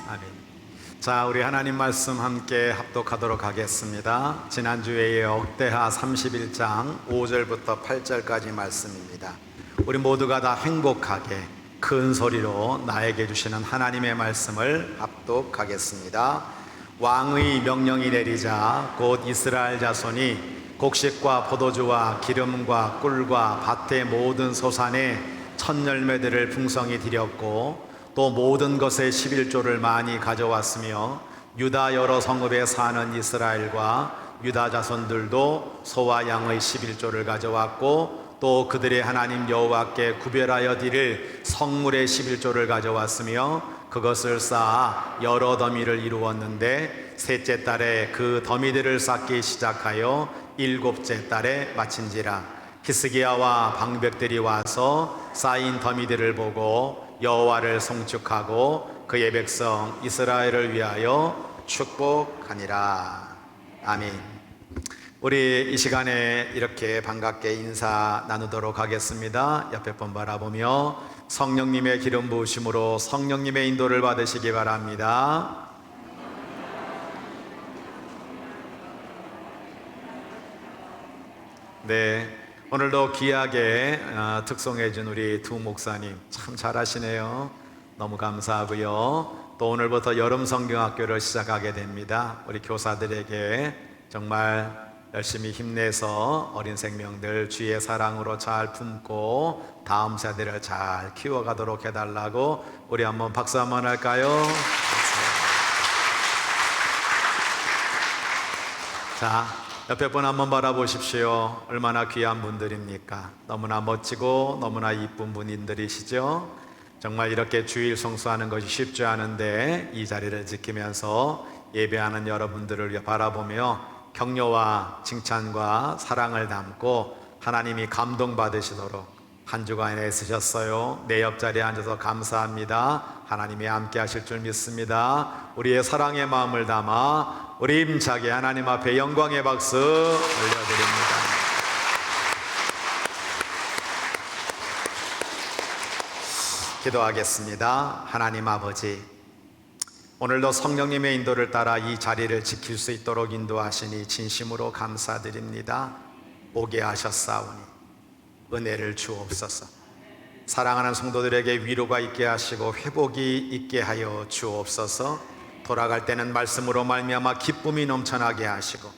아멘. 자, 우리 하나님 말씀 함께 합독하도록 하겠습니다. 지난주에 역대하 31장 5절부터 8절까지 말씀입니다. 우리 모두가 다 행복하게 큰 소리로 나에게 주시는 하나님의 말씀을 합독하겠습니다. 왕의 명령이 내리자 곧 이스라엘 자손이 곡식과 포도주와 기름과 꿀과 밭의 모든 소산에 첫 열매들을 풍성히 드렸고 또 모든 것의 11조를 많이 가져왔으며 유다 여러 성읍에 사는 이스라엘과 유다 자손들도 소와 양의 11조를 가져왔고 또 그들의 하나님 여호와께 구별하여 드릴 성물의 11조를 가져왔으며 그것을 쌓아 여러 더미를 이루었는데 셋째 달에 그 더미들을 쌓기 시작하여 일곱째 달에 마친지라. 히스기야와 방백들이 와서 쌓인 더미들을 보고 여호와를 송축하고 그의 백성 이스라엘을 위하여 축복하니라. 아멘. 우리 이 시간에 이렇게 반갑게 인사 나누도록 하겠습니다. 옆에 분 바라보며 성령님의 기름 부으심으로 성령님의 인도를 받으시기 바랍니다. 네, 오늘도 귀하게 특송해 준 우리 두 목사님 참 잘하시네요. 너무 감사하고요. 또 오늘부터 여름 성경학교를 시작하게 됩니다. 우리 교사들에게 정말 열심히 힘내서 어린 생명들 주의 사랑으로 잘 품고 다음 세대를 잘 키워가도록 해달라고 우리 한번 박수 한번 할까요? 자, 옆에 분 한번 바라보십시오. 얼마나 귀한 분들입니까? 너무나 멋지고 너무나 이쁜 분들이시죠? 정말 이렇게 주일 성수하는 것이 쉽지 않은데 이 자리를 지키면서 예배하는 여러분들을 바라보며 격려와 칭찬과 사랑을 담고 하나님이 감동받으시도록 한 주간 애쓰셨어요. 내 옆자리에 앉아서 감사합니다. 하나님이 함께 하실 줄 믿습니다. 우리의 사랑의 마음을 담아 우리 힘차게 하나님 앞에 영광의 박수 올려드립니다. 기도하겠습니다. 하나님 아버지, 오늘도 성령님의 인도를 따라 이 자리를 지킬 수 있도록 인도하시니 진심으로 감사드립니다. 오게 하셨사오니 은혜를 주옵소서. 사랑하는 성도들에게 위로가 있게 하시고 회복이 있게 하여 주옵소서. 돌아갈 때는 말씀으로 말미암아 기쁨이 넘쳐나게 하시고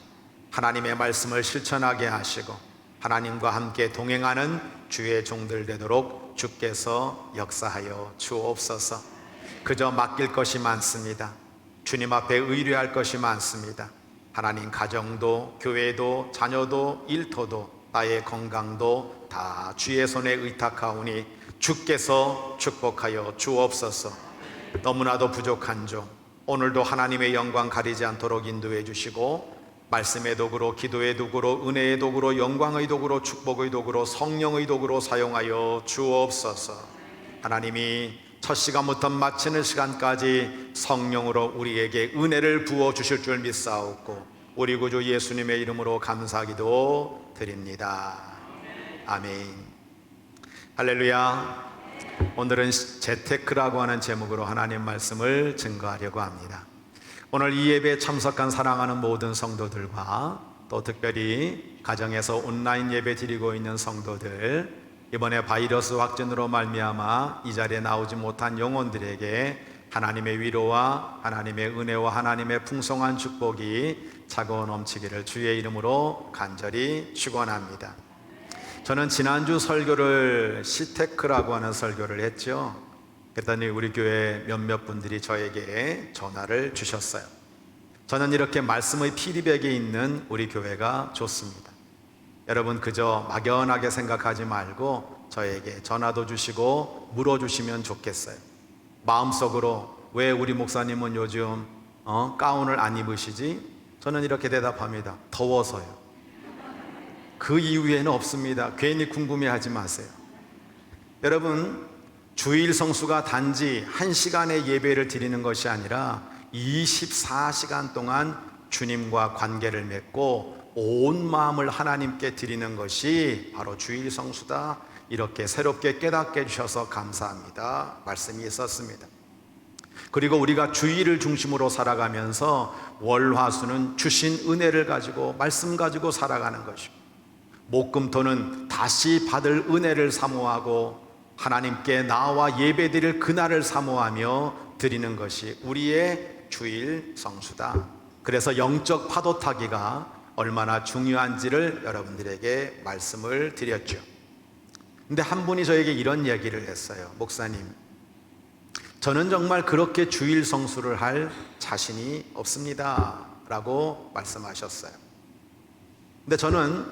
하나님의 말씀을 실천하게 하시고 하나님과 함께 동행하는 주의 종들 되도록 주께서 역사하여 주옵소서. 그저 맡길 것이 많습니다. 주님 앞에 의뢰할 것이 많습니다. 하나님, 가정도 교회도 자녀도 일터도 나의 건강도 다 주의 손에 의탁하오니 주께서 축복하여 주옵소서. 너무나도 부족한 종 오늘도 하나님의 영광 가리지 않도록 인도해 주시고 말씀의 도구로, 기도의 도구로, 은혜의 도구로, 영광의 도구로, 축복의 도구로, 성령의 도구로 사용하여 주옵소서. 하나님이 첫 시간부터 마치는 시간까지 성령으로 우리에게 은혜를 부어 주실 줄 믿사옵고 우리 구주 예수님의 이름으로 감사기도 드립니다. 아멘. 할렐루야. 오늘은 재테크라고 하는 제목으로 하나님 말씀을 증거하려고 합니다. 오늘 이 예배에 참석한 사랑하는 모든 성도들과 또 특별히 가정에서 온라인 예배 드리고 있는 성도들, 이번에 바이러스 확진으로 말미암아 이 자리에 나오지 못한 영혼들에게 하나님의 위로와 하나님의 은혜와 하나님의 풍성한 축복이 차고 넘치기를 주의 이름으로 간절히 축원합니다. 저는 지난주 설교를 시테크라고 하는 설교를 했죠. 그랬더니 우리 교회 몇몇 분들이 저에게 전화를 주셨어요. 저는 이렇게 말씀의 피드백이 있는 우리 교회가 좋습니다. 여러분, 그저 막연하게 생각하지 말고 저에게 전화도 주시고 물어주시면 좋겠어요. 마음속으로 왜 우리 목사님은 요즘 가운을 안 입으시지? 저는 이렇게 대답합니다. 더워서요. 그 이유에는 없습니다. 괜히 궁금해하지 마세요. 여러분, 주일 성수가 단지 1시간의 예배를 드리는 것이 아니라 24시간 동안 주님과 관계를 맺고 온 마음을 하나님께 드리는 것이 바로 주일 성수다. 이렇게 새롭게 깨닫게 해주셔서 감사합니다. 말씀이 있었습니다. 그리고 우리가 주일을 중심으로 살아가면서 월화수는 주신 은혜를 가지고 말씀 가지고 살아가는 것이고, 목금토는 다시 받을 은혜를 사모하고 하나님께 나와 예배드릴 그날을 사모하며 드리는 것이 우리의 주일 성수다. 그래서 영적 파도 타기가 얼마나 중요한지를 여러분들에게 말씀을 드렸죠. 근데 한 분이 저에게 이런 얘기를 했어요. 목사님, 저는 정말 그렇게 주일 성수를 할 자신이 없습니다 라고 말씀하셨어요. 근데 저는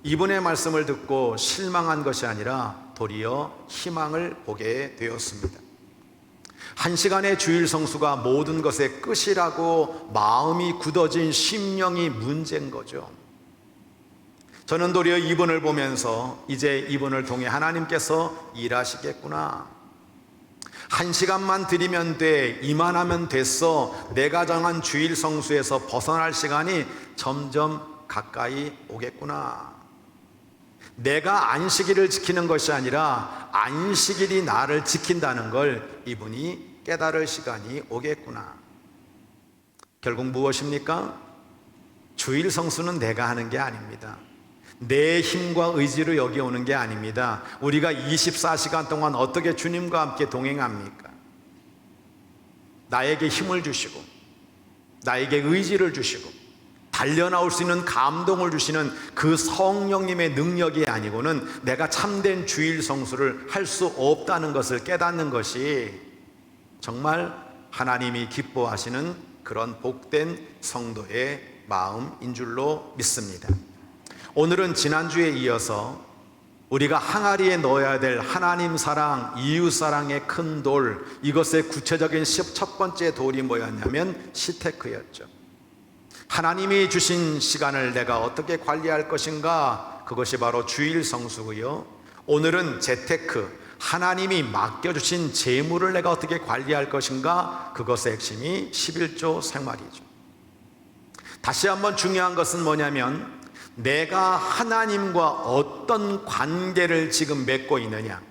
이분의 말씀을 듣고 실망한 것이 아니라 도리어 희망을 보게 되었습니다. 한 시간의 주일 성수가 모든 것의 끝이라고 마음이 굳어진 심령이 문제인 거죠. 저는 도리어 이분을 보면서 이제 이분을 통해 하나님께서 일하시겠구나, 한 시간만 드리면 돼, 이만하면 됐어, 내가 정한 주일 성수에서 벗어날 시간이 점점 가까이 오겠구나, 내가 안식일을 지키는 것이 아니라 안식일이 나를 지킨다는 걸 이분이 깨달을 시간이 오겠구나. 결국 무엇입니까? 주일 성수는 내가 하는 게 아닙니다. 내 힘과 의지로 여기 오는 게 아닙니다. 우리가 24시간 동안 어떻게 주님과 함께 동행합니까? 나에게 힘을 주시고 나에게 의지를 주시고 달려나올 수 있는 감동을 주시는 그 성령님의 능력이 아니고는 내가 참된 주일 성수를 할 수 없다는 것을 깨닫는 것이 정말 하나님이 기뻐하시는 그런 복된 성도의 마음인 줄로 믿습니다. 오늘은 지난주에 이어서 우리가 항아리에 넣어야 될 하나님 사랑, 이웃 사랑의 큰 돌, 이것의 구체적인 첫 번째 돌이 뭐였냐면 시테크였죠. 하나님이 주신 시간을 내가 어떻게 관리할 것인가, 그것이 바로 주일 성수고요. 오늘은 재테크, 하나님이 맡겨주신 재물을 내가 어떻게 관리할 것인가, 그것의 핵심이 11조 생활이죠. 다시 한번 중요한 것은 뭐냐면 내가 하나님과 어떤 관계를 지금 맺고 있느냐,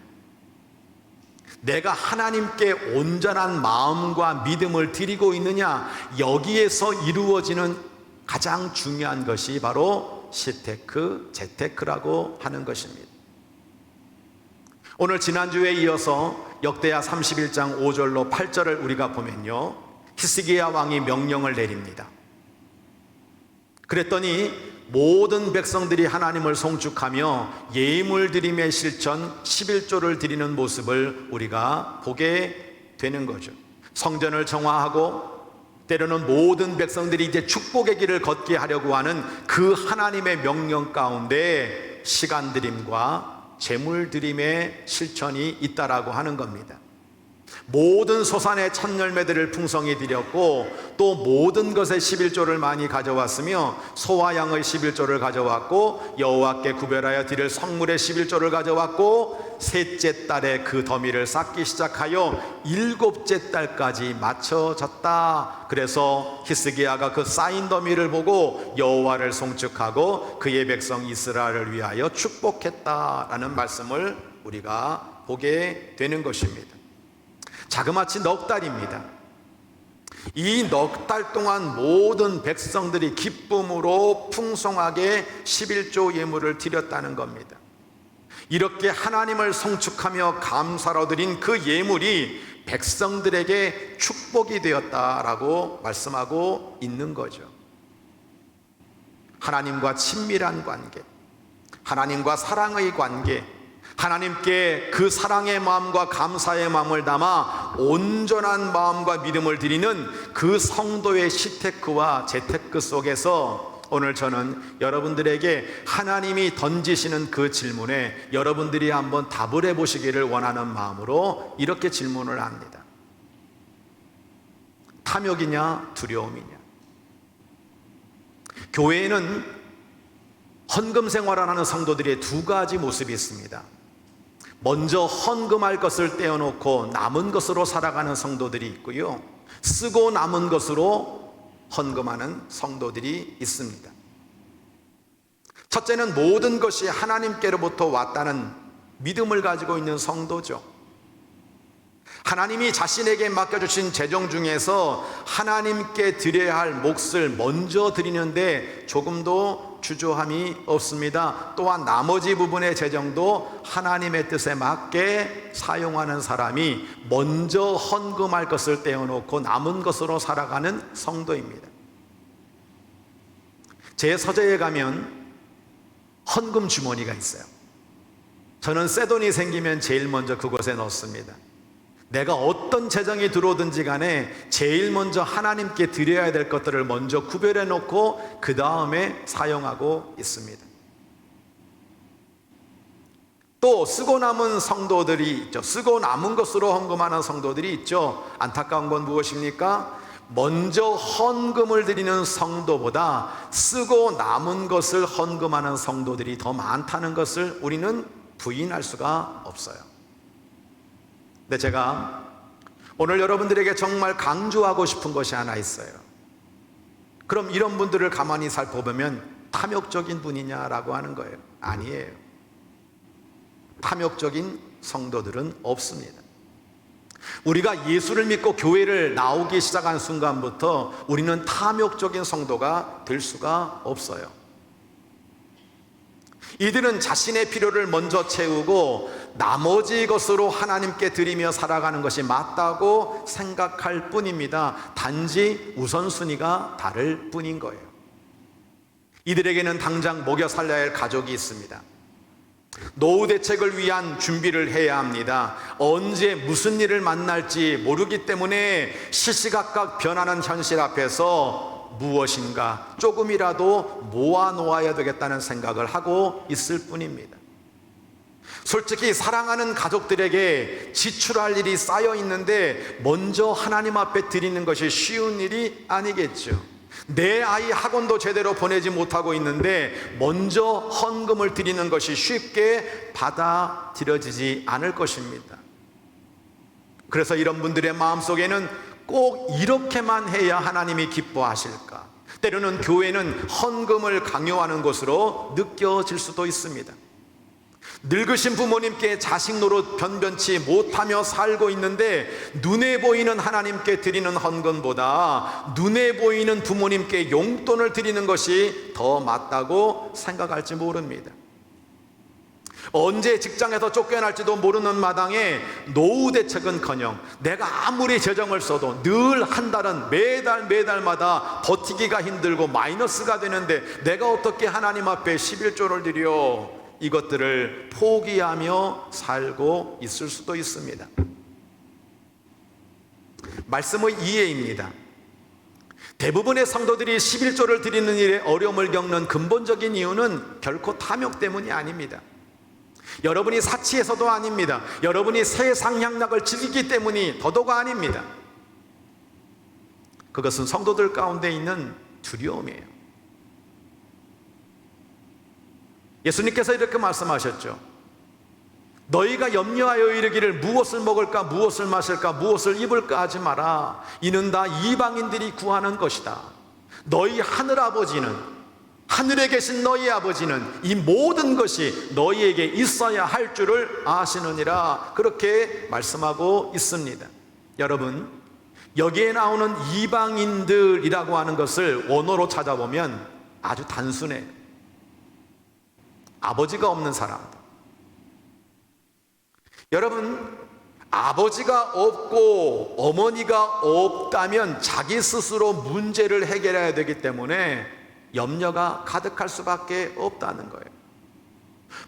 내가 하나님께 온전한 마음과 믿음을 드리고 있느냐, 여기에서 이루어지는 가장 중요한 것이 바로 시테크, 재테크라고 하는 것입니다. 오늘 지난주에 이어서 역대하 31장 5절로 8절을 우리가 보면요, 히스기야 왕이 명령을 내립니다. 그랬더니 모든 백성들이 하나님을 송축하며 예물 드림의 실천 11조를 드리는 모습을 우리가 보게 되는 거죠. 성전을 정화하고 때로는 모든 백성들이 이제 축복의 길을 걷게 하려고 하는 그 하나님의 명령 가운데 시간 드림과 재물 드림의 실천이 있다라고 하는 겁니다. 모든 소산의 첫 열매들을 풍성히 드렸고 또 모든 것의 11조를 많이 가져왔으며 소와 양의 11조를 가져왔고 여호와께 구별하여 드릴 성물의 11조를 가져왔고 셋째 달에 그 더미를 쌓기 시작하여 일곱째 달까지 맞춰졌다. 그래서 히스기야가 그 쌓인 더미를 보고 여호와를 송축하고 그의 백성 이스라엘을 위하여 축복했다라는 말씀을 우리가 보게 되는 것입니다. 자그마치 넉 달입니다. 이 넉 달 동안 모든 백성들이 기쁨으로 풍성하게 11조 예물을 드렸다는 겁니다. 이렇게 하나님을 송축하며 감사로 드린 그 예물이 백성들에게 축복이 되었다라고 말씀하고 있는 거죠. 하나님과 친밀한 관계, 하나님과 사랑의 관계, 하나님께 그 사랑의 마음과 감사의 마음을 담아 온전한 마음과 믿음을 드리는 그 성도의 시테크와 재테크 속에서 오늘 저는 여러분들에게 하나님이 던지시는 그 질문에 여러분들이 한번 답을 해보시기를 원하는 마음으로 이렇게 질문을 합니다. 탐욕이냐 두려움이냐? 교회에는 헌금 생활을 하는 성도들의 두 가지 모습이 있습니다. 먼저 헌금할 것을 떼어놓고 남은 것으로 살아가는 성도들이 있고요, 쓰고 남은 것으로 헌금하는 성도들이 있습니다. 첫째는 모든 것이 하나님께로부터 왔다는 믿음을 가지고 있는 성도죠. 하나님이 자신에게 맡겨주신 재정 중에서 하나님께 드려야 할 몫을 먼저 드리는데 조금도 주저함이 없습니다. 또한 나머지 부분의 재정도 하나님의 뜻에 맞게 사용하는 사람이 먼저 헌금할 것을 떼어놓고 남은 것으로 살아가는 성도입니다. 제 서재에 가면 헌금 주머니가 있어요. 저는 새 돈이 생기면 제일 먼저 그곳에 넣습니다. 내가 어떤 재정이 들어오든지 간에 제일 먼저 하나님께 드려야 될 것들을 먼저 구별해 놓고 그 다음에 사용하고 있습니다. 또 쓰고 남은 성도들이 있죠. 쓰고 남은 것으로 헌금하는 성도들이 있죠. 안타까운 건 무엇입니까? 먼저 헌금을 드리는 성도보다 쓰고 남은 것을 헌금하는 성도들이 더 많다는 것을 우리는 부인할 수가 없어요. 근데 제가 오늘 여러분들에게 정말 강조하고 싶은 것이 하나 있어요. 그럼 이런 분들을 가만히 살펴보면 탐욕적인 분이냐라고 하는 거예요. 아니에요. 탐욕적인 성도들은 없습니다. 우리가 예수를 믿고 교회를 나오기 시작한 순간부터 우리는 탐욕적인 성도가 될 수가 없어요. 이들은 자신의 필요를 먼저 채우고 나머지 것으로 하나님께 드리며 살아가는 것이 맞다고 생각할 뿐입니다. 단지 우선순위가 다를 뿐인 거예요. 이들에게는 당장 먹여 살려야 할 가족이 있습니다. 노후 대책을 위한 준비를 해야 합니다. 언제 무슨 일을 만날지 모르기 때문에 시시각각 변하는 현실 앞에서 무엇인가 조금이라도 모아놓아야 되겠다는 생각을 하고 있을 뿐입니다. 솔직히 사랑하는 가족들에게 지출할 일이 쌓여 있는데 먼저 하나님 앞에 드리는 것이 쉬운 일이 아니겠죠. 내 아이 학원도 제대로 보내지 못하고 있는데 먼저 헌금을 드리는 것이 쉽게 받아들여지지 않을 것입니다. 그래서 이런 분들의 마음속에는 꼭 이렇게만 해야 하나님이 기뻐하실까? 때로는 교회는 헌금을 강요하는 것으로 느껴질 수도 있습니다. 늙으신 부모님께 자식 노릇 변변치 못하며 살고 있는데 눈에 보이는 하나님께 드리는 헌금보다 눈에 보이는 부모님께 용돈을 드리는 것이 더 맞다고 생각할지 모릅니다. 언제 직장에서 쫓겨날지도 모르는 마당에 노후 대책은커녕 내가 아무리 재정을 써도 늘 한 달은 매달마다 버티기가 힘들고 마이너스가 되는데 내가 어떻게 하나님 앞에 11조를 드려 이것들을 포기하며 살고 있을 수도 있습니다. 말씀의 이해입니다. 대부분의 성도들이 11조를 드리는 일에 어려움을 겪는 근본적인 이유는 결코 탐욕 때문이 아닙니다. 여러분이 사치해서도 아닙니다. 여러분이 세상 향락을 즐기기 때문이 더더욱 아닙니다. 그것은 성도들 가운데 있는 두려움이에요. 예수님께서 이렇게 말씀하셨죠. 너희가 염려하여 이르기를 무엇을 먹을까 무엇을 마실까 무엇을 입을까 하지 마라. 이는 다 이방인들이 구하는 것이다. 너희 하늘아버지는 하늘에 계신 너희 아버지는 이 모든 것이 너희에게 있어야 할 줄을 아시느니라. 그렇게 말씀하고 있습니다. 여러분, 여기에 나오는 이방인들이라고 하는 것을 원어로 찾아보면 아주 단순해요. 아버지가 없는 사람들. 여러분, 아버지가 없고 어머니가 없다면 자기 스스로 문제를 해결해야 되기 때문에 염려가 가득할 수밖에 없다는 거예요.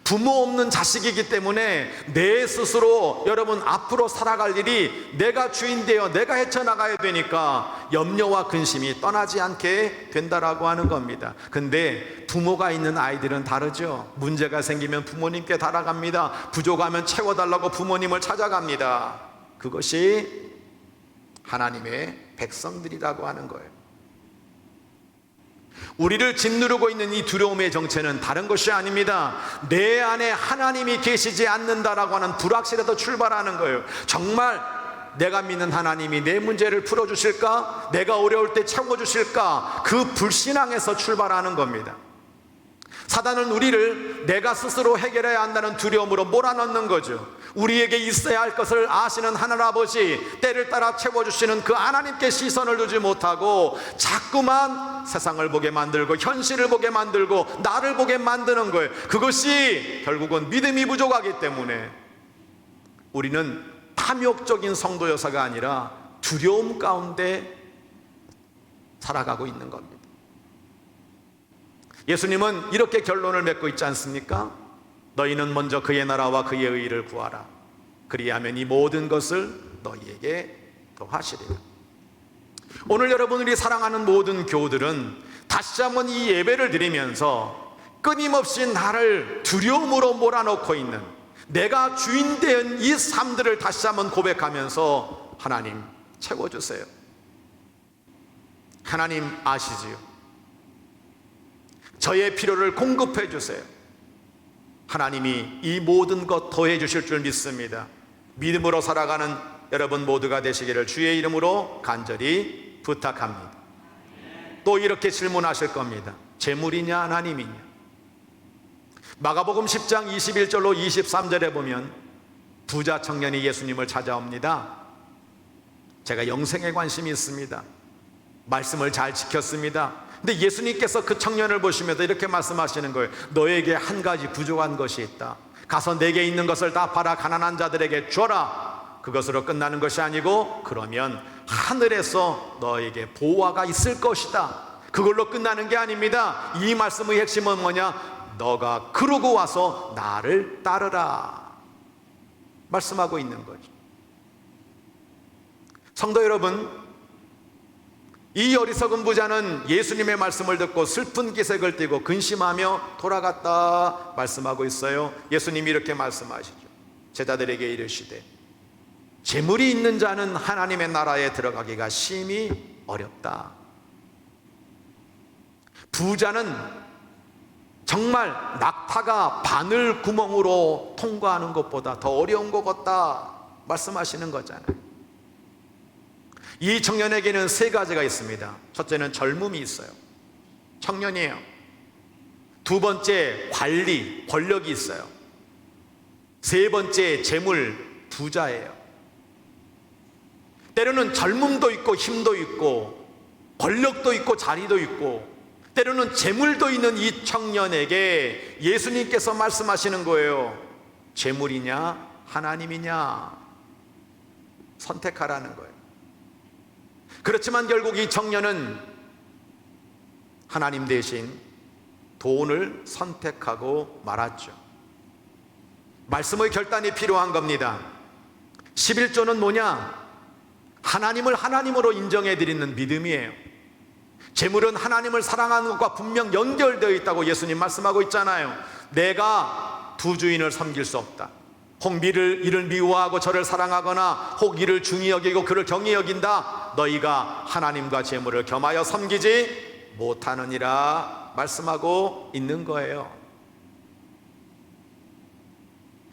부모 없는 자식이기 때문에 내 스스로 여러분 앞으로 살아갈 일이 내가 주인되어 내가 헤쳐나가야 되니까 염려와 근심이 떠나지 않게 된다라고 하는 겁니다. 근데 부모가 있는 아이들은 다르죠. 문제가 생기면 부모님께 달아갑니다. 부족하면 채워달라고 부모님을 찾아갑니다. 그것이 하나님의 백성들이라고 하는 거예요. 우리를 짓누르고 있는 이 두려움의 정체는 다른 것이 아닙니다. 내 안에 하나님이 계시지 않는다라고 하는 불확실에서 출발하는 거예요. 정말 내가 믿는 하나님이 내 문제를 풀어주실까? 내가 어려울 때 채워주실까? 그 불신앙에서 출발하는 겁니다. 사단은 우리를 내가 스스로 해결해야 한다는 두려움으로 몰아넣는 거죠. 우리에게 있어야 할 것을 아시는 하늘 아버지, 때를 따라 채워주시는 그 하나님께 시선을 두지 못하고 자꾸만 세상을 보게 만들고 현실을 보게 만들고 나를 보게 만드는 거예요. 그것이 결국은 믿음이 부족하기 때문에 우리는 탐욕적인 성도 여사가 아니라 두려움 가운데 살아가고 있는 겁니다. 예수님은 이렇게 결론을 맺고 있지 않습니까? 너희는 먼저 그의 나라와 그의 의를 구하라. 그리하면 이 모든 것을 너희에게 더하시리라. 오늘 여러분들이 사랑하는 모든 교우들은 다시 한번 이 예배를 드리면서 끊임없이 나를 두려움으로 몰아넣고 있는, 내가 주인된 이 삶들을 다시 한번 고백하면서 하나님 채워주세요. 하나님 아시지요. 저의 필요를 공급해 주세요. 하나님이 이 모든 것 더해 주실 줄 믿습니다. 믿음으로 살아가는 여러분 모두가 되시기를 주의 이름으로 간절히 부탁합니다. 또 이렇게 질문하실 겁니다. 재물이냐 하나님이냐? 마가복음 10장 21절로 23절에 보면 부자 청년이 예수님을 찾아옵니다. 제가 영생에 관심이 있습니다. 말씀을 잘 지켰습니다. 근데 예수님께서 그 청년을 보시면서 이렇게 말씀하시는 거예요. 너에게 한 가지 부족한 것이 있다. 가서 내게 있는 것을 다 팔아 가난한 자들에게 줘라. 그것으로 끝나는 것이 아니고 그러면 하늘에서 너에게 보화가 있을 것이다. 그걸로 끝나는 게 아닙니다. 이 말씀의 핵심은 뭐냐? 너가 그러고 와서 나를 따르라 말씀하고 있는 거죠. 성도 여러분, 이 어리석은 부자는 예수님의 말씀을 듣고 슬픈 기색을 띠고 근심하며 돌아갔다 말씀하고 있어요. 예수님이 이렇게 말씀하시죠. 제자들에게 이르시되 재물이 있는 자는 하나님의 나라에 들어가기가 심히 어렵다. 부자는 정말 낙타가 바늘 구멍으로 통과하는 것보다 더 어려운 것 같다 말씀하시는 거잖아요. 이 청년에게는 세 가지가 있습니다. 첫째는 젊음이 있어요. 청년이에요. 두 번째 관리, 권력이 있어요. 세 번째 재물, 부자예요. 때로는 젊음도 있고 힘도 있고 권력도 있고 자리도 있고 때로는 재물도 있는 이 청년에게 예수님께서 말씀하시는 거예요. 재물이냐 하나님이냐 선택하라는 거예요. 그렇지만 결국 이 청년은 하나님 대신 돈을 선택하고 말았죠. 말씀의 결단이 필요한 겁니다. 11조는 뭐냐? 하나님을 하나님으로 인정해 드리는 믿음이에요. 재물은 하나님을 사랑하는 것과 분명 연결되어 있다고 예수님 말씀하고 있잖아요. 내가 두 주인을 섬길 수 없다. 혹 이를 미워하고 저를 사랑하거나 혹 이를 중히 여기고 그를 경히 여긴다. 너희가 하나님과 재물을 겸하여 섬기지 못하느니라 말씀하고 있는 거예요.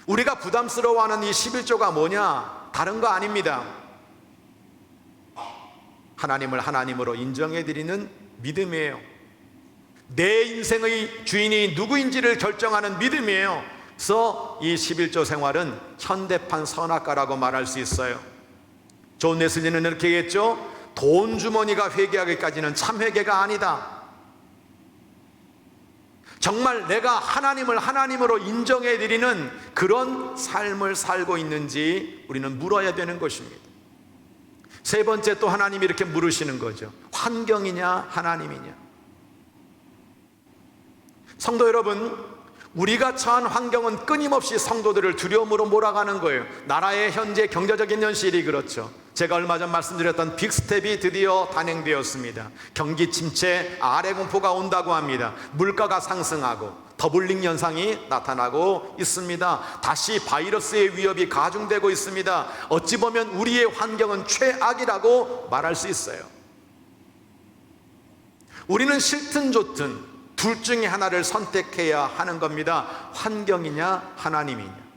우리가 부담스러워하는 이 11조가 뭐냐? 다른 거 아닙니다. 하나님을 하나님으로 인정해 드리는 믿음이에요. 내 인생의 주인이 누구인지를 결정하는 믿음이에요. 그래서 이 11조 생활은 현대판 선악과라고 말할 수 있어요. 존 웨슬리는 이렇게 얘기했죠. 돈 주머니가 회개하기까지는 참 회개가 아니다. 정말 내가 하나님을 하나님으로 인정해 드리는 그런 삶을 살고 있는지 우리는 물어야 되는 것입니다. 세 번째 또 하나님이 이렇게 물으시는 거죠. 환경이냐 하나님이냐. 성도 여러분, 우리가 처한 환경은 끊임없이 성도들을 두려움으로 몰아가는 거예요. 나라의 현재 경제적인 현실이 그렇죠. 제가 얼마 전 말씀드렸던 빅스텝이 드디어 단행되었습니다. 경기 침체, 아래 공포가 온다고 합니다. 물가가 상승하고 더블링 현상이 나타나고 있습니다. 다시 바이러스의 위협이 가중되고 있습니다. 어찌 보면 우리의 환경은 최악이라고 말할 수 있어요. 우리는 싫든 좋든 둘 중에 하나를 선택해야 하는 겁니다. 환경이냐 하나님이냐.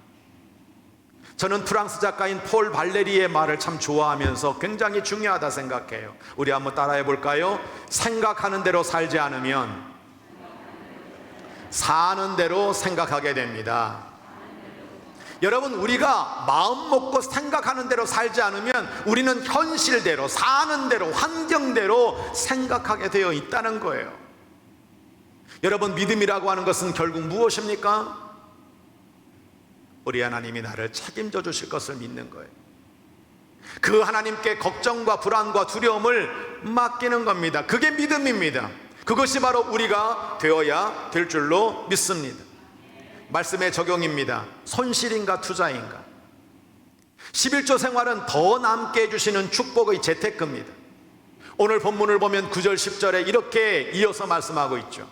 저는 프랑스 작가인 폴 발레리의 말을 참 좋아하면서 굉장히 중요하다 생각해요. 우리 한번 따라해 볼까요? 생각하는 대로 살지 않으면 사는 대로 생각하게 됩니다. 여러분, 우리가 마음 먹고 생각하는 대로 살지 않으면 우리는 현실대로, 사는 대로, 환경대로 생각하게 되어 있다는 거예요. 여러분, 믿음이라고 하는 것은 결국 무엇입니까? 우리 하나님이 나를 책임져 주실 것을 믿는 거예요. 그 하나님께 걱정과 불안과 두려움을 맡기는 겁니다. 그게 믿음입니다. 그것이 바로 우리가 되어야 될 줄로 믿습니다. 말씀의 적용입니다. 손실인가 투자인가? 11조 생활은 더 남게 해주시는 축복의 재테크입니다. 오늘 본문을 보면 9절 10절에 이렇게 이어서 말씀하고 있죠.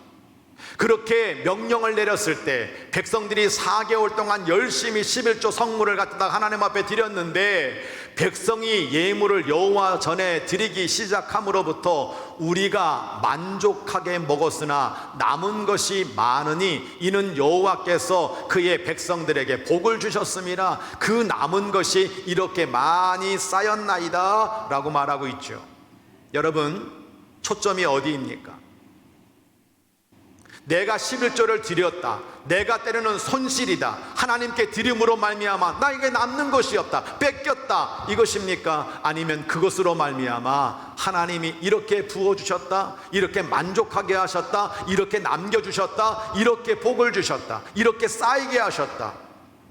그렇게 명령을 내렸을 때 백성들이 4개월 동안 열심히 11조 성물을 갖다가 하나님 앞에 드렸는데, 백성이 예물을 여호와 전에 드리기 시작함으로부터 우리가 만족하게 먹었으나 남은 것이 많으니 이는 여호와께서 그의 백성들에게 복을 주셨음이라. 그 남은 것이 이렇게 많이 쌓였나이다 라고 말하고 있죠. 여러분, 초점이 어디입니까? 내가 11조를 드렸다, 내가 때로는 손실이다, 하나님께 드림으로 말미암아 나에게 남는 것이 없다, 뺏겼다, 이것입니까? 아니면 그것으로 말미암아 하나님이 이렇게 부어주셨다, 이렇게 만족하게 하셨다, 이렇게 남겨주셨다, 이렇게 복을 주셨다, 이렇게 쌓이게 하셨다.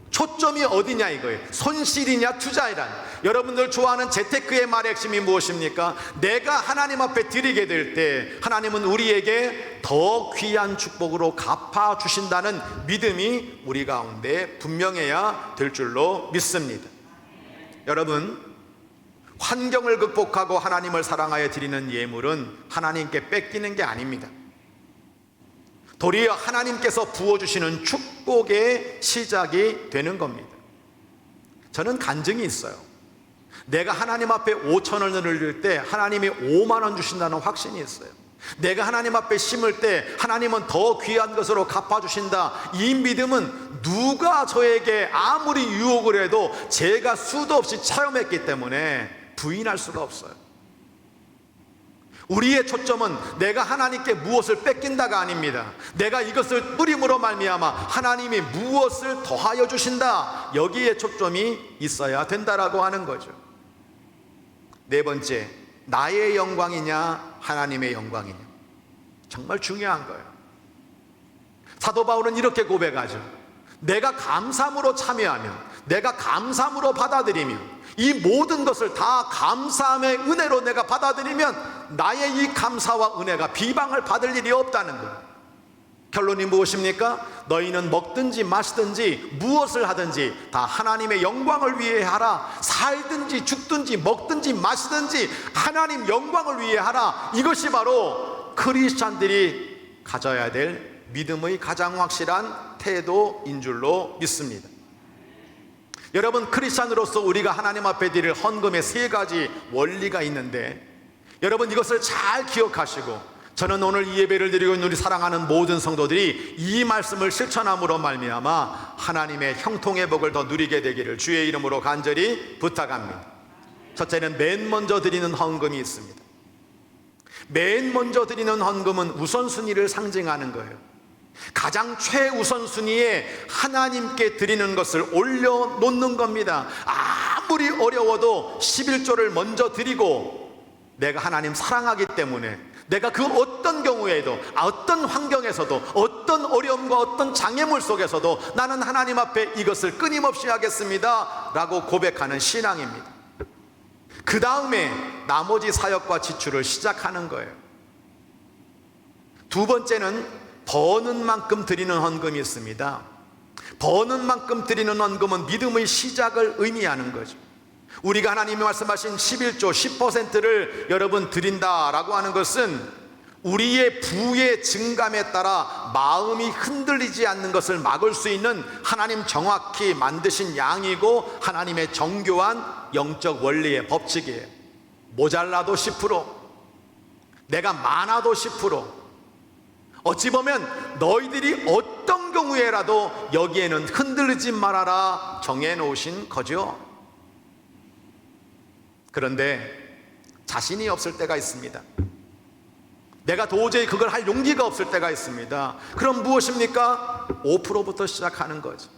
초점이 어디냐 이거예요. 손실이냐 투자이란. 여러분들 좋아하는 재테크의 말의 핵심이 무엇입니까? 내가 하나님 앞에 드리게 될 때 하나님은 우리에게 더 귀한 축복으로 갚아주신다는 믿음이 우리 가운데 분명해야 될 줄로 믿습니다. 여러분, 환경을 극복하고 하나님을 사랑하여 드리는 예물은 하나님께 뺏기는 게 아닙니다. 도리어 하나님께서 부어주시는 축복의 시작이 되는 겁니다. 저는 간증이 있어요. 내가 하나님 앞에 5,000원을 드릴 때 하나님이 5만 원 주신다는 확신이 있어요. 내가 하나님 앞에 심을 때 하나님은 더 귀한 것으로 갚아주신다. 이 믿음은 누가 저에게 아무리 유혹을 해도 제가 수도 없이 체험했기 때문에 부인할 수가 없어요. 우리의 초점은 내가 하나님께 무엇을 뺏긴다가 아닙니다. 내가 이것을 뿌림으로 말미암아 하나님이 무엇을 더하여 주신다, 여기에 초점이 있어야 된다라고 하는 거죠. 네 번째, 나의 영광이냐 하나님의 영광이냐. 정말 중요한 거예요. 사도 바울은 이렇게 고백하죠. 내가 감사함으로 참여하면, 내가 감사함으로 받아들이면, 이 모든 것을 다 감사함의 은혜로 내가 받아들이면 나의 이 감사와 은혜가 비방을 받을 일이 없다는 거예요. 결론이 무엇입니까? 너희는 먹든지 마시든지 무엇을 하든지 다 하나님의 영광을 위해 하라. 살든지 죽든지 먹든지 마시든지 하나님 영광을 위해 하라. 이것이 바로 크리스찬들이 가져야 될 믿음의 가장 확실한 태도인 줄로 믿습니다. 여러분, 크리스찬으로서 우리가 하나님 앞에 드릴 헌금의 3가지 원리가 있는데, 여러분 이것을 잘 기억하시고, 저는 오늘 이 예배를 드리고 있는 우리 사랑하는 모든 성도들이 이 말씀을 실천함으로 말미암아 하나님의 형통의 복을 더 누리게 되기를 주의 이름으로 간절히 부탁합니다. 첫째는 맨 먼저 드리는 헌금이 있습니다. 맨 먼저 드리는 헌금은 우선순위를 상징하는 거예요. 가장 최우선순위에 하나님께 드리는 것을 올려놓는 겁니다. 아무리 어려워도 11조를 먼저 드리고, 내가 하나님 사랑하기 때문에 내가 그 어떤 경우에도, 어떤 환경에서도, 어떤 어려움과 어떤 장애물 속에서도 나는 하나님 앞에 이것을 끊임없이 하겠습니다 라고 고백하는 신앙입니다. 그 다음에 나머지 사역과 지출을 시작하는 거예요. 두 번째는 버는 만큼 드리는 헌금이 있습니다. 버는 만큼 드리는 헌금은 믿음의 시작을 의미하는 거죠. 우리가 하나님이 말씀하신 11조 10%를 여러분 드린다라고 하는 것은 우리의 부의 증감에 따라 마음이 흔들리지 않는 것을 막을 수 있는 하나님 정확히 만드신 양이고 하나님의 정교한 영적 원리의 법칙이에요. 모자라도 10%, 내가 많아도 10%, 어찌 보면 너희들이 어떤 경우에라도 여기에는 흔들리지 말아라 정해놓으신 거죠. 그런데 자신이 없을 때가 있습니다. 내가 도저히 그걸 할 용기가 없을 때가 있습니다. 그럼 무엇입니까? 5%부터 시작하는 거죠.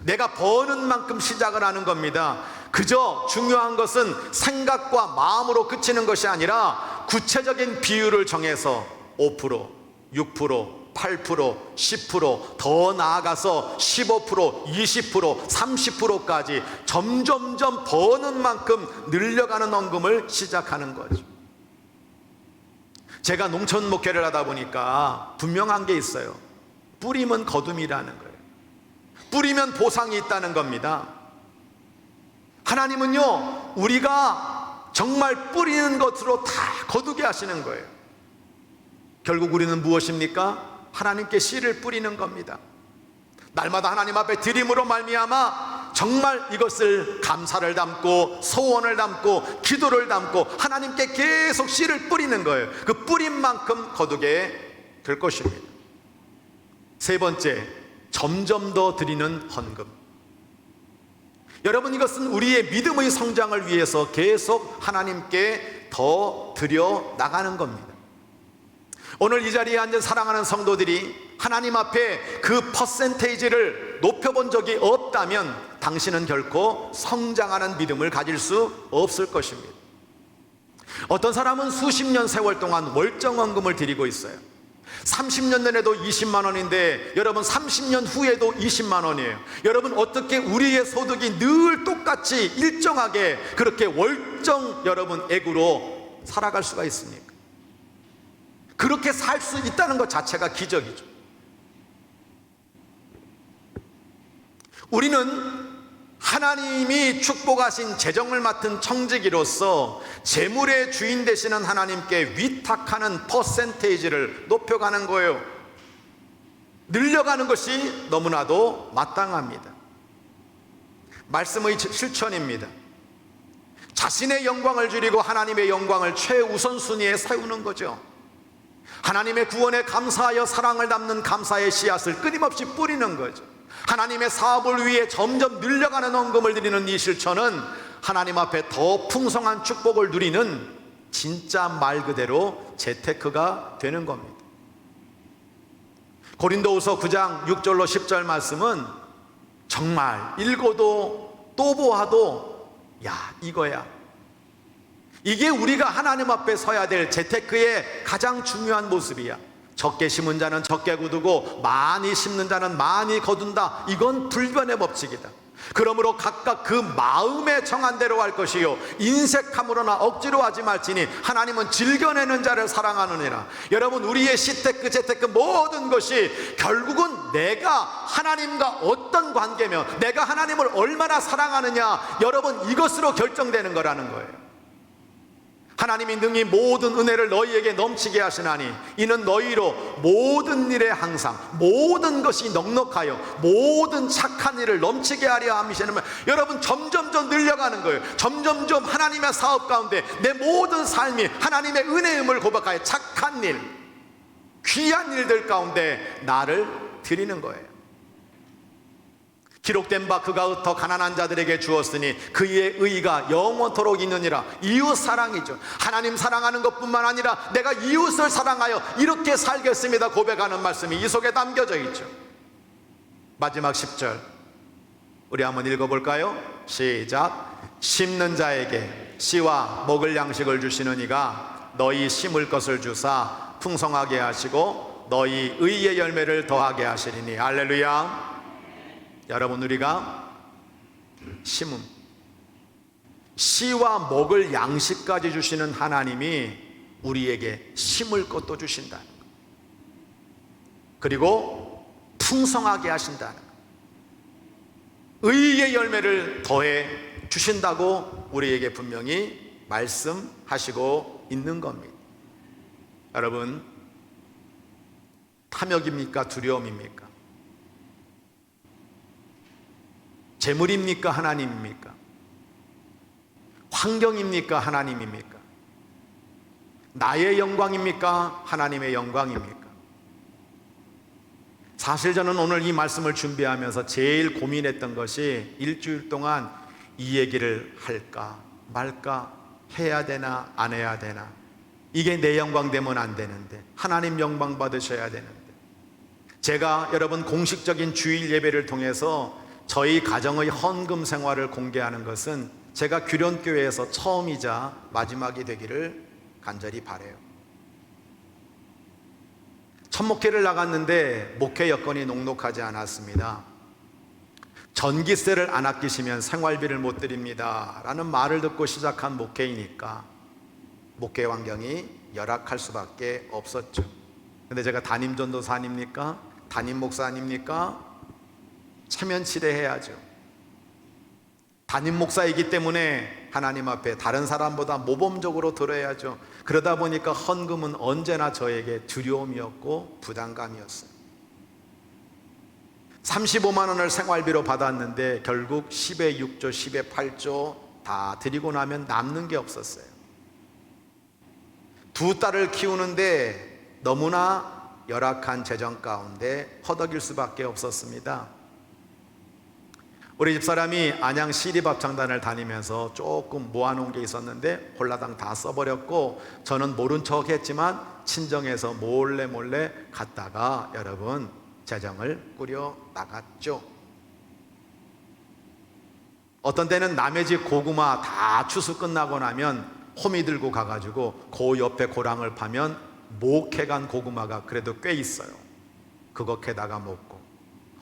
내가 버는 만큼 시작을 하는 겁니다. 그저 중요한 것은 생각과 마음으로 그치는 것이 아니라 구체적인 비율을 정해서 5%, 6%, 8%, 10%, 더 나아가서 15%, 20%, 30%까지 점점점 버는 만큼 늘려가는 헌금을 시작하는 거죠. 제가 농촌 목회를 하다 보니까 분명한 게 있어요. 뿌리면 거둠이라는 거예요. 뿌리면 보상이 있다는 겁니다. 하나님은요, 우리가 정말 뿌리는 것으로 다 거두게 하시는 거예요. 결국 우리는 무엇입니까? 하나님께 씨를 뿌리는 겁니다. 날마다 하나님 앞에 드림으로 말미암아 정말 이것을 감사를 담고 소원을 담고 기도를 담고 하나님께 계속 씨를 뿌리는 거예요. 그 뿌린 만큼 거두게 될 것입니다. 세 번째, 점점 더 드리는 헌금. 여러분, 이것은 우리의 믿음의 성장을 위해서 계속 하나님께 더 드려 나가는 겁니다. 오늘 이 자리에 앉은 사랑하는 성도들이 하나님 앞에 그 퍼센테이지를 높여본 적이 없다면 당신은 결코 성장하는 믿음을 가질 수 없을 것입니다. 어떤 사람은 수십 년 세월 동안 월정헌금을 드리고 있어요. 30년 전에도 20만 원인데 여러분 30년 후에도 20만 원이에요. 여러분, 어떻게 우리의 소득이 늘 똑같이 일정하게 그렇게 월정 여러분 액으로 살아갈 수가 있습니까? 그렇게 살 수 있다는 것 자체가 기적이죠. 우리는 하나님이 축복하신 재정을 맡은 청지기로서 재물의 주인 되시는 하나님께 위탁하는 퍼센테이지를 높여가는 거예요. 늘려가는 것이 너무나도 마땅합니다. 말씀의 실천입니다. 자신의 영광을 줄이고 하나님의 영광을 최우선순위에 세우는 거죠. 하나님의 구원에 감사하여 사랑을 담는 감사의 씨앗을 끊임없이 뿌리는 거죠. 하나님의 사업을 위해 점점 늘려가는 헌금을 드리는 이 실천은 하나님 앞에 더 풍성한 축복을 누리는 진짜 말 그대로 재테크가 되는 겁니다. 고린도후서 9장 6절로 10절 말씀은 정말 읽어도 또 보아도 야, 이거야. 이게 우리가 하나님 앞에 서야 될 재테크의 가장 중요한 모습이야. 적게 심은 자는 적게 거두고 많이 심는 자는 많이 거둔다. 이건 불변의 법칙이다. 그러므로 각각 그 마음에 정한 대로 할 것이요 인색함으로나 억지로 하지 말지니 하나님은 즐겨내는 자를 사랑하느니라. 여러분, 우리의 시테크 재테크 모든 것이 결국은 내가 하나님과 어떤 관계며 내가 하나님을 얼마나 사랑하느냐, 여러분, 이것으로 결정되는 거라는 거예요. 하나님이 능히 모든 은혜를 너희에게 넘치게 하시나니 이는 너희로 모든 일에 항상 모든 것이 넉넉하여 모든 착한 일을 넘치게 하려 함이시는 말. 여러분, 점점점 늘려가는 거예요. 점점점 하나님의 사업 가운데 내 모든 삶이 하나님의 은혜임을 고백하여 착한 일, 귀한 일들 가운데 나를 드리는 거예요. 기록된 바 그가 더 가난한 자들에게 주었으니 그의 의가 영원토록 있느니라. 이웃 사랑이죠. 하나님 사랑하는 것뿐만 아니라 내가 이웃을 사랑하여 이렇게 살겠습니다 고백하는 말씀이 이 속에 담겨져 있죠. 마지막 10절 우리 한번 읽어볼까요? 시작. 심는 자에게 씨와 먹을 양식을 주시는 이가 너희 심을 것을 주사 풍성하게 하시고 너희 의의 열매를 더하게 하시리니. 할렐루야. 여러분, 우리가 심음, 씨와 먹을 양식까지 주시는 하나님이 우리에게 심을 것도 주신다는 것, 그리고 풍성하게 하신다는 것, 의의 열매를 더해 주신다고 우리에게 분명히 말씀하시고 있는 겁니다. 여러분, 탐욕입니까? 두려움입니까? 재물입니까? 하나님입니까? 환경입니까? 하나님입니까? 나의 영광입니까? 하나님의 영광입니까? 사실 저는 오늘 이 말씀을 준비하면서 제일 고민했던 것이 일주일 동안 이 얘기를 할까 말까, 해야 되나 안 해야 되나. 이게 내 영광 되면 안 되는데, 하나님 영광 받으셔야 되는데. 제가 여러분 공식적인 주일 예배를 통해서 저희 가정의 헌금 생활을 공개하는 것은 제가 규련교회에서 처음이자 마지막이 되기를 간절히 바라요. 첫 목회를 나갔는데 목회 여건이 녹록하지 않았습니다. 전기세를 안 아끼시면 생활비를 못 드립니다 라는 말을 듣고 시작한 목회이니까 목회 환경이 열악할 수밖에 없었죠. 근데 제가 담임 전도사 아닙니까? 담임 목사 아닙니까? 체면치레해야죠. 담임 목사이기 때문에 하나님 앞에 다른 사람보다 모범적으로 들어야죠. 그러다 보니까 헌금은 언제나 저에게 두려움이었고 부담감이었어요. 35만 원을 생활비로 받았는데 결국 10에 6조, 10에 8조 다 드리고 나면 남는 게 없었어요. 두 딸을 키우는데 너무나 열악한 재정 가운데 허덕일 수밖에 없었습니다. 우리 집사람이 안양 시립합창단을 다니면서 조금 모아놓은 게 있었는데 홀라당 다 써버렸고, 저는 모른 척 했지만 친정에서 몰래 갔다가 여러분 재정을 꾸려 나갔죠. 어떤 때는 남의 집 고구마 다 추수 끝나고 나면 호미 들고 가가지고 그 옆에 고랑을 파면 목해간 고구마가 그래도 꽤 있어요. 그거 캐다가 먹고,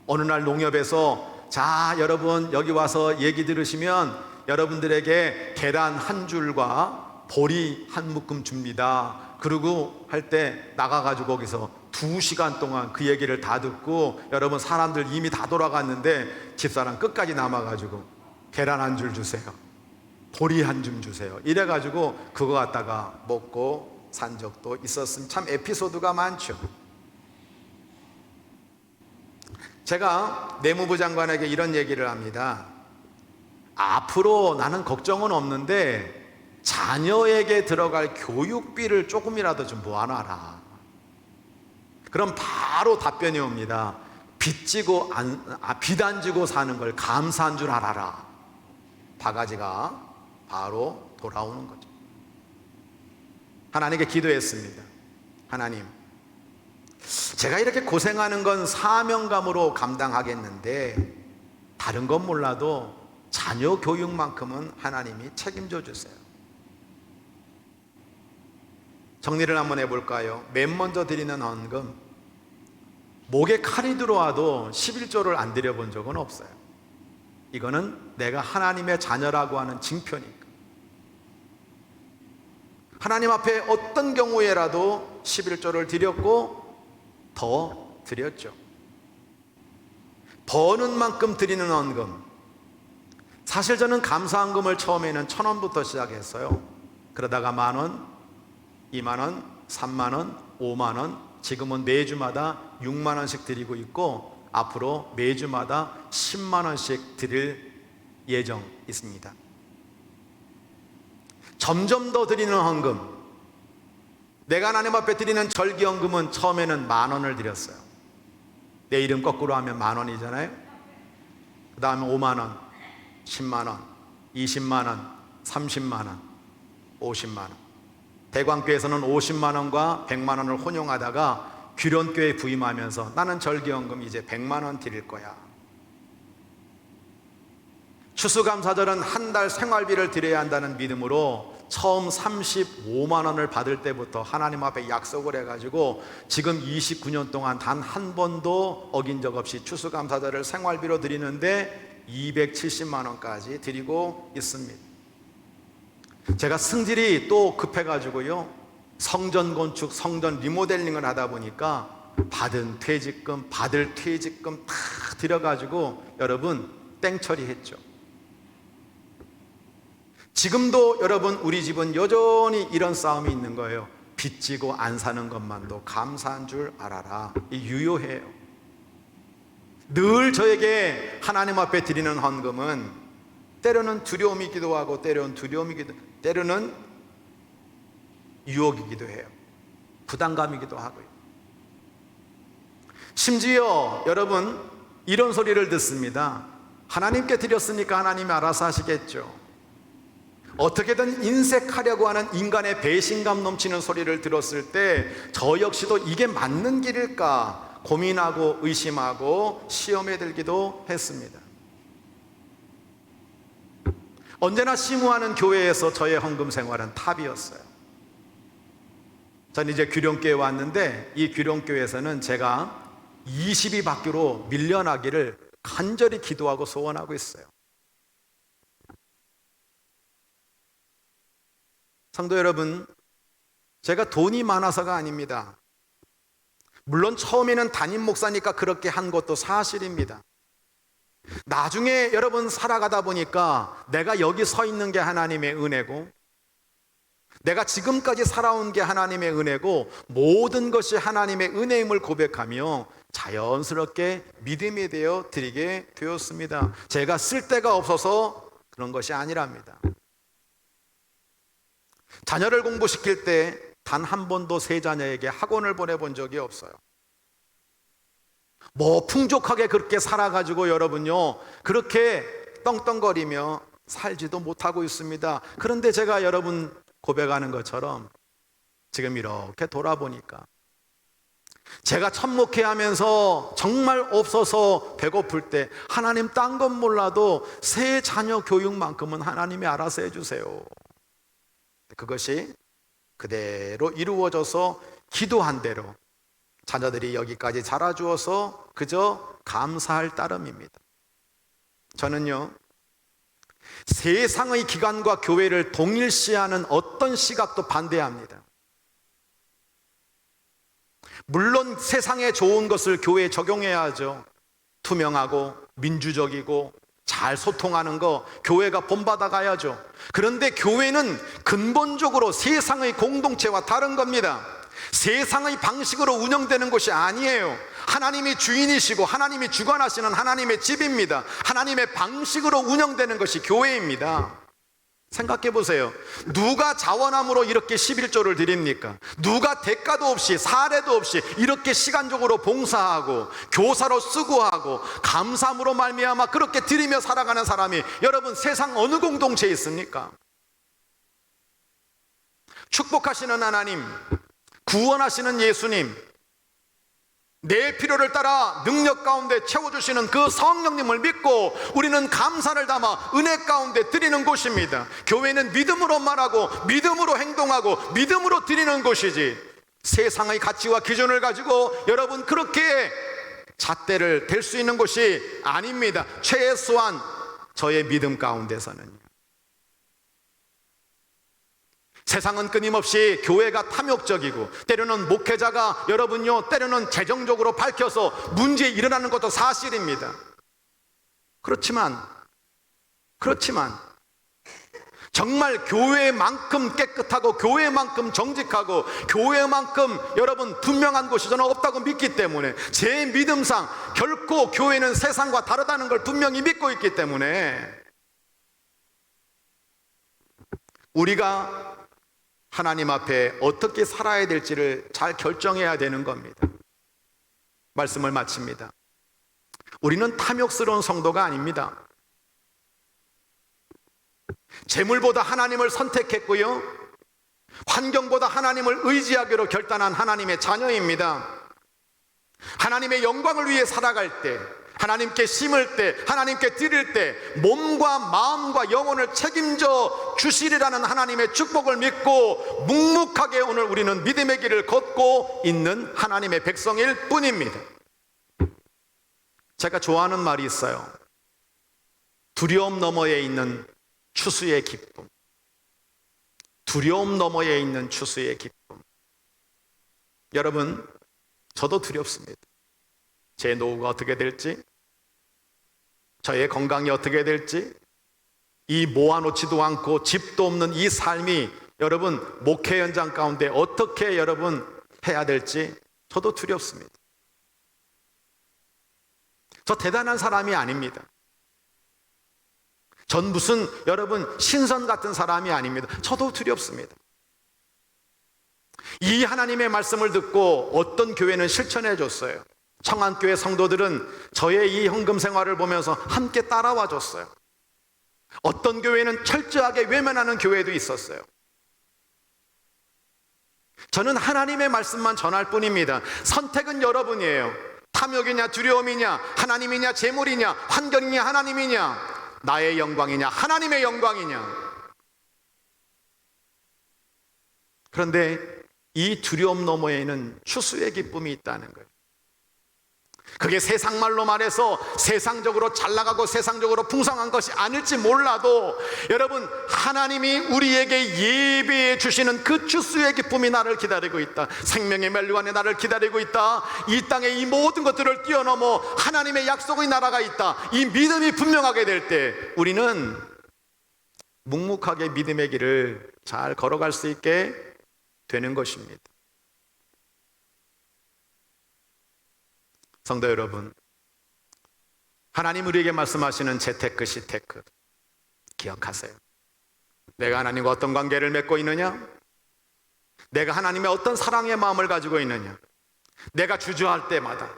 어느 날 농협에서 자 여러분 여기 와서 얘기 들으시면 여러분들에게 계란 한 줄과 보리 한 묶음 줍니다. 그리고 할 때 나가가지고 거기서 2시간 동안 그 얘기를 다 듣고, 여러분 사람들 이미 다 돌아갔는데 집사람 끝까지 남아가지고 계란 한 줄 주세요, 보리 한 줌 주세요, 이래가지고 그거 갖다가 먹고 산 적도 있었습니다. 참 에피소드가 많죠. 제가 내무부 장관에게 이런 얘기를 합니다. 앞으로 나는 걱정은 없는데 자녀에게 들어갈 교육비를 조금이라도 좀 모아놔라. 그럼 바로 답변이 옵니다. 빚 안 지고 사는 걸 감사한 줄 알아라. 바가지가 바로 돌아오는 거죠. 하나님께 기도했습니다. 하나님, 제가 이렇게 고생하는 건 사명감으로 감당하겠는데 다른 건 몰라도 자녀 교육만큼은 하나님이 책임져 주세요. 정리를 한번 해볼까요? 맨 먼저 드리는 헌금, 목에 칼이 들어와도 11조를 안 드려본 적은 없어요. 이거는 내가 하나님의 자녀라고 하는 징표니까. 하나님 앞에 어떤 경우에라도 11조를 드렸고 더 드렸죠. 버는 만큼 드리는 헌금. 사실 저는 감사헌금을 처음에는 1,000원부터 시작했어요. 그러다가 10,000원, 20,000원, 30,000원, 50,000원, 지금은 매주마다 60,000원씩 드리고 있고 앞으로 매주마다 100,000원씩 드릴 예정 있습니다. 점점 더 드리는 헌금. 내가 하나님 앞에 드리는 절기헌금은 처음에는 10,000원을 드렸어요. 내 이름 거꾸로 하면 10,000원이잖아요. 그 다음에 50,000원, 100,000원, 200,000원, 300,000원, 500,000원. 대광교에서는 500,000원과 100,000원을 혼용하다가 규련교에 부임하면서 나는 절기헌금 이제 100,000원 드릴 거야. 추수감사절은 한 달 생활비를 드려야 한다는 믿음으로 처음 35,000원을 받을 때부터 하나님 앞에 약속을 해가지고 지금 29년 동안 단 한 번도 어긴 적 없이 추수감사절을 생활비로 드리는데 270,000원까지 드리고 있습니다. 제가 승질이 또 급해가지고요, 성전 건축, 성전 리모델링을 하다 보니까 받을 퇴직금 다 들여가지고 여러분 땡처리 했죠. 지금도 여러분 우리 집은 여전히 이런 싸움이 있는 거예요. 빚지고 안 사는 것만도 감사한 줄 알아라. 유효해요. 늘 저에게 하나님 앞에 드리는 헌금은 때로는 두려움이기도 하고 때로는 유혹이기도 해요. 부담감이기도 하고요. 심지어 여러분 이런 소리를 듣습니다. 하나님께 드렸으니까 하나님이 알아서 하시겠죠. 어떻게든 인색하려고 하는 인간의 배신감 넘치는 소리를 들었을 때 저 역시도 이게 맞는 길일까 고민하고 의심하고 시험에 들기도 했습니다. 언제나 심우하는 교회에서 저의 헌금 생활은 탑이었어요. 저는 이제 규령교회에 왔는데 이 규령교회에서는 제가 20이 밖으로 밀려나기를 간절히 기도하고 소원하고 있어요. 성도 여러분, 제가 돈이 많아서가 아닙니다. 물론 처음에는 담임 목사니까 그렇게 한 것도 사실입니다. 나중에 여러분 살아가다 보니까 내가 여기 서 있는 게 하나님의 은혜고, 내가 지금까지 살아온 게 하나님의 은혜고, 모든 것이 하나님의 은혜임을 고백하며 자연스럽게 믿음이 되어 드리게 되었습니다. 제가 쓸 데가 없어서 그런 것이 아니랍니다. 자녀를 공부시킬 때 단 한 번도 세 자녀에게 학원을 보내본 적이 없어요. 뭐 풍족하게 그렇게 살아가지고 여러분요 그렇게 떵떵거리며 살지도 못하고 있습니다. 그런데 제가 여러분 고백하는 것처럼 지금 이렇게 돌아보니까 제가 천목회 하면서 정말 없어서 배고플 때 하나님 딴 건 몰라도 새 자녀 교육만큼은 하나님이 알아서 해주세요. 그것이 그대로 이루어져서 기도한 대로 자녀들이 여기까지 자라주어서 그저 감사할 따름입니다. 저는요 세상의 기관과 교회를 동일시하는 어떤 시각도 반대합니다. 물론 세상에 좋은 것을 교회에 적용해야죠. 투명하고 민주적이고 잘 소통하는 거 교회가 본받아 가야죠. 그런데 교회는 근본적으로 세상의 공동체와 다른 겁니다. 세상의 방식으로 운영되는 것이 아니에요. 하나님이 주인이시고 하나님이 주관하시는 하나님의 집입니다. 하나님의 방식으로 운영되는 것이 교회입니다. 생각해 보세요. 누가 자원함으로 이렇게 11조를 드립니까? 누가 대가도 없이 사례도 없이 이렇게 시간적으로 봉사하고 교사로 수고하고 감사함으로 말미암아 그렇게 드리며 살아가는 사람이 여러분 세상 어느 공동체에 있습니까? 축복하시는 하나님, 구원하시는 예수님, 내 필요를 따라 능력 가운데 채워주시는 그 성령님을 믿고 우리는 감사를 담아 은혜 가운데 드리는 곳입니다. 교회는 믿음으로 말하고 믿음으로 행동하고 믿음으로 드리는 곳이지 세상의 가치와 기준을 가지고 여러분 그렇게 잣대를 댈 수 있는 곳이 아닙니다. 최소한 저의 믿음 가운데서는. 세상은 끊임없이 교회가 탐욕적이고 때로는 목회자가 여러분요 때로는 재정적으로 밝혀서 문제 일어나는 것도 사실입니다. 그렇지만 정말 교회만큼 깨끗하고 교회만큼 정직하고 교회만큼 여러분 분명한 곳이 저는 없다고 믿기 때문에 제 믿음상 결코 교회는 세상과 다르다는 걸 분명히 믿고 있기 때문에 우리가 하나님 앞에 어떻게 살아야 될지를 잘 결정해야 되는 겁니다. 말씀을 마칩니다. 우리는 탐욕스러운 성도가 아닙니다. 재물보다 하나님을 선택했고요 환경보다 하나님을 의지하기로 결단한 하나님의 자녀입니다. 하나님의 영광을 위해 살아갈 때, 하나님께 심을 때, 하나님께 드릴 때 몸과 마음과 영혼을 책임져 주시리라는 하나님의 축복을 믿고 묵묵하게 오늘 우리는 믿음의 길을 걷고 있는 하나님의 백성일 뿐입니다. 제가 좋아하는 말이 있어요. 두려움 너머에 있는 추수의 기쁨. 두려움 너머에 있는 추수의 기쁨. 여러분, 저도 두렵습니다. 제 노후가 어떻게 될지, 저의 건강이 어떻게 될지, 이 모아놓지도 않고 집도 없는 이 삶이 여러분 목회 현장 가운데 어떻게 여러분 해야 될지 저도 두렵습니다. 저 대단한 사람이 아닙니다. 전 무슨 여러분 신선 같은 사람이 아닙니다. 저도 두렵습니다. 이 하나님의 말씀을 듣고 어떤 교회는 실천해 줬어요. 청안교회 성도들은 저의 이 헌금 생활을 보면서 함께 따라와 줬어요. 어떤 교회는 철저하게 외면하는 교회도 있었어요. 저는 하나님의 말씀만 전할 뿐입니다. 선택은 여러분이에요. 탐욕이냐 두려움이냐 하나님이냐 재물이냐 환경이냐 하나님이냐 나의 영광이냐 하나님의 영광이냐. 그런데 이 두려움 너머에는 추수의 기쁨이 있다는 거예요. 그게 세상 말로 말해서 세상적으로 잘 나가고 세상적으로 풍성한 것이 아닐지 몰라도 여러분, 하나님이 우리에게 예배해 주시는 그 추수의 기쁨이 나를 기다리고 있다. 생명의 멸류관에 나를 기다리고 있다. 이 땅에 이 모든 것들을 뛰어넘어 하나님의 약속의 나라가 있다. 이 믿음이 분명하게 될 때 우리는 묵묵하게 믿음의 길을 잘 걸어갈 수 있게 되는 것입니다. 성도 여러분, 하나님 우리에게 말씀하시는 재테크 시테크 기억하세요. 내가 하나님과 어떤 관계를 맺고 있느냐, 내가 하나님의 어떤 사랑의 마음을 가지고 있느냐, 내가 주저할 때마다,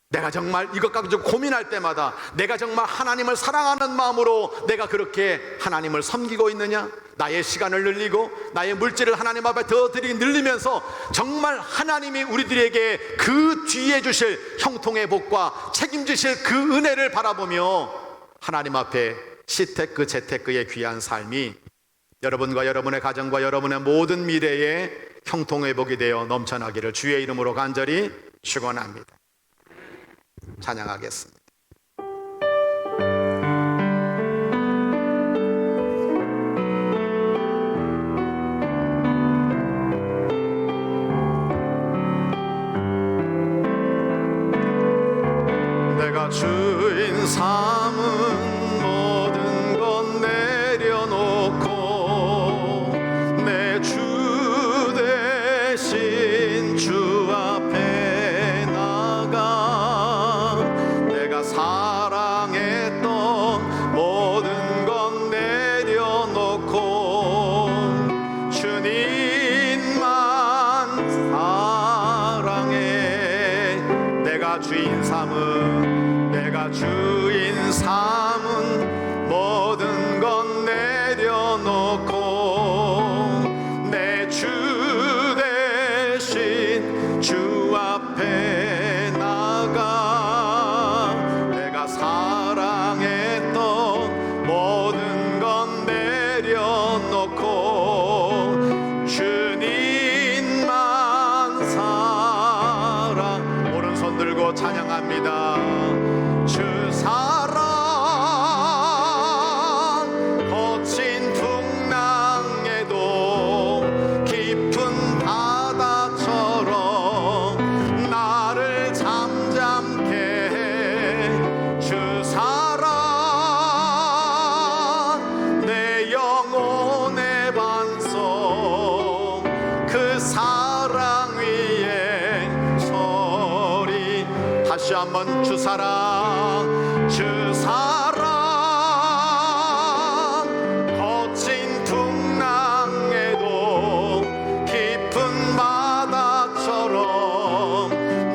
내가 정말 이것 가지고 고민할 때마다 내가 정말 하나님을 사랑하는 마음으로 내가 그렇게 하나님을 섬기고 있느냐, 나의 시간을 늘리고 나의 물질을 하나님 앞에 더 늘리면서 정말 하나님이 우리들에게 그 뒤에 주실 형통의 복과 책임지실 그 은혜를 바라보며 하나님 앞에 시테크 재테크의 귀한 삶이 여러분과 여러분의 가정과 여러분의 모든 미래에 형통의 복이 되어 넘쳐나기를 주의 이름으로 간절히 축원합니다. 찬양하겠습니다. 내가 주인 삼은 모든 것 내려놓고 내 주 대신 주 앞에 나가 내가 사랑했던 모든 것 내려놓고 주님만 사랑해. 내가 주인 삼은 모든 것 내려놓고 내 주 대신 주 앞에 나가 내가 사랑했던 모든 것 내려놓고 주님만 사랑. 오른손 들고 찬양합니다. 주 사랑 거친 풍랑에도 깊은 바다처럼 나를 잠잠케 해. 주 사랑 내 영혼의 반석 그 사랑 위에 서리. 다시 한번 주 사랑 거친 풍랑에도 깊은 바다처럼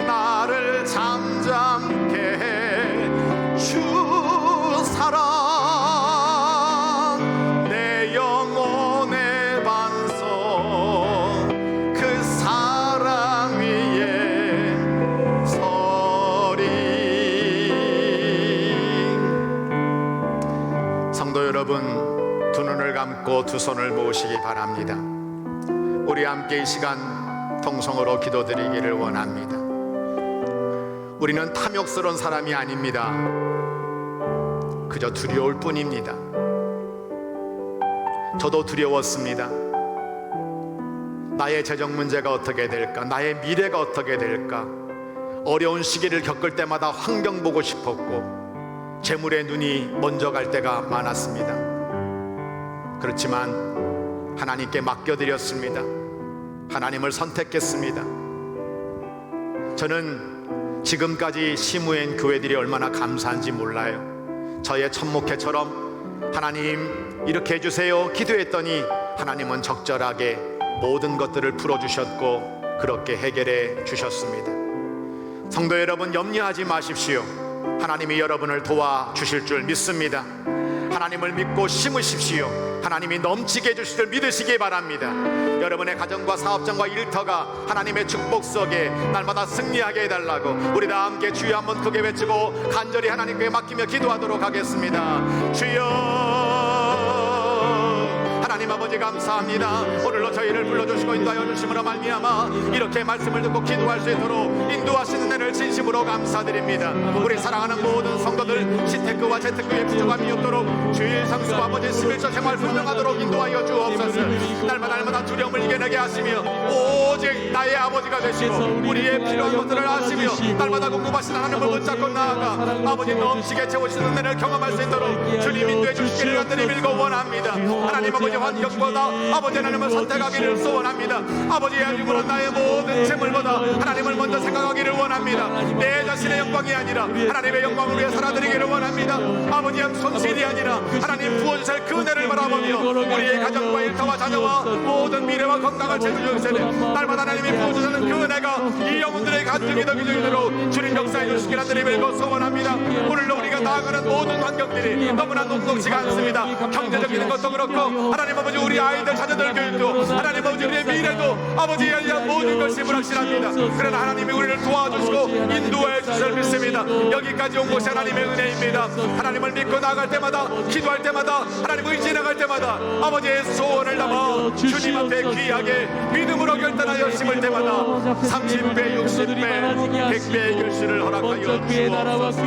나를 잠잠케 해. 주 사랑 내 영혼의 반석 그 사랑 위에 성도 여러분, 두 눈을 감고 두 손을 모으시기 바랍니다. 우리 함께 이 시간 통성으로 기도드리기를 원합니다. 우리는 탐욕스러운 사람이 아닙니다. 그저 두려울 뿐입니다. 저도 두려웠습니다. 나의 재정 문제가 어떻게 될까? 나의 미래가 어떻게 될까? 어려운 시기를 겪을 때마다 환경 보고 싶었고 재물의 눈이 먼저 갈 때가 많았습니다. 그렇지만 하나님께 맡겨드렸습니다. 하나님을 선택했습니다. 저는 지금까지 시무엔 교회들이 얼마나 감사한지 몰라요. 저의 첫 목회처럼 하나님 이렇게 해주세요 기도했더니 하나님은 적절하게 모든 것들을 풀어주셨고 그렇게 해결해 주셨습니다. 성도 여러분, 염려하지 마십시오. 하나님이 여러분을 도와주실 줄 믿습니다. 하나님을 믿고 심으십시오. 하나님이 넘치게 해주실 줄 믿으시기 바랍니다. 여러분의 가정과 사업장과 일터가 하나님의 축복 속에 날마다 승리하게 해달라고 우리 다 함께 주여 한번 크게 외치고 간절히 하나님께 맡기며 기도하도록 하겠습니다. 주여, 하나님 아버지 감사합니다. 오늘로 저희를 불러주시고 인도하여 주심으로 말미암아 이렇게 말씀을 듣고 기도할 수 있도록 인도하시는 은혜를 진심으로 감사드립니다. 우리 사랑하는 모든 성도들 시테크와 재테크에 부족함이 없도록 주일 상수 아버지 11조 생활 분명하도록 인도하여 주옵소서. 날마다 두려움을 이겨내게 하시며 오직 나의 아버지가 되시고 우리의 필요한 것들을 아시며 날마다 궁금하신 하나님을 붙잡고 나아가 아버지 넘치게 채우시는 은혜를 경험할 수 있도록 주님 인도해 주시기를 간절히 밀고 원합니다. 하나님 아버지 환경보다 아버지 하나님을 선택하기를 소원합니다. 아버지의 아님으로 나의 모든 재물보다 하나님을 먼저 생각하기를 원합니다. 내 자신의 영광이 아니라 하나님의 영광을 위해 살아드리기를 원합니다. 아버지의 손실이 아니라 하나님 부어주실 그 은혜를 바라보며 우리의 가정과 일터와 자녀와 모든 미래와 건강을 채워주시되 날마다 하나님이 부어주시는 그 은혜가 이 영혼들의 간증이 되도록 주님 역사해 주시기를 간절히 밀고 소원합니다. 오늘로 우리가 나아가는 모든 환경들이 너무나 녹록지가 않습니다. 경제적인 것도 그렇고 하나님 아버지 우리 아이들 자녀들 교육도 하나님 아버지 우리의 미래도 아버지에 대한 모든 것이 불확실합니다. 그러나 하나님이 우리를 도와주시고 인도해 주실 믿습니다. 여기까지 온 것이 하나님의 은혜입니다. 하나님을 믿고 나아갈 때마다 기도할 때마다 하나님 의지해 나갈 때마다 아버지의 소원을 담아 주님 앞에 귀하게 믿음으로 결단하여 심을 때마다 30배 60배 100배의 결실을 허락하여 주옵소서.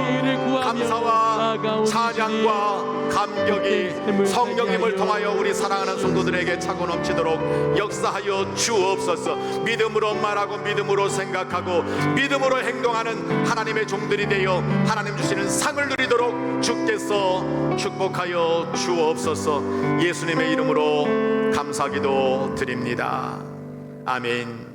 감사와 찬양과 감격이 성령님을 통하여 우리 사랑하는 성도들에게 차고 넘치도록 역사하여 주옵소서. 믿음으로 말하고 믿음으로 생각하고 믿음으로 행동하는 하나님의 종들이 되어 하나님 주시는 상을 누리도록 주께서 축복하여 주옵소서. 예수님의 이름으로 감사기도 드립니다. 아멘.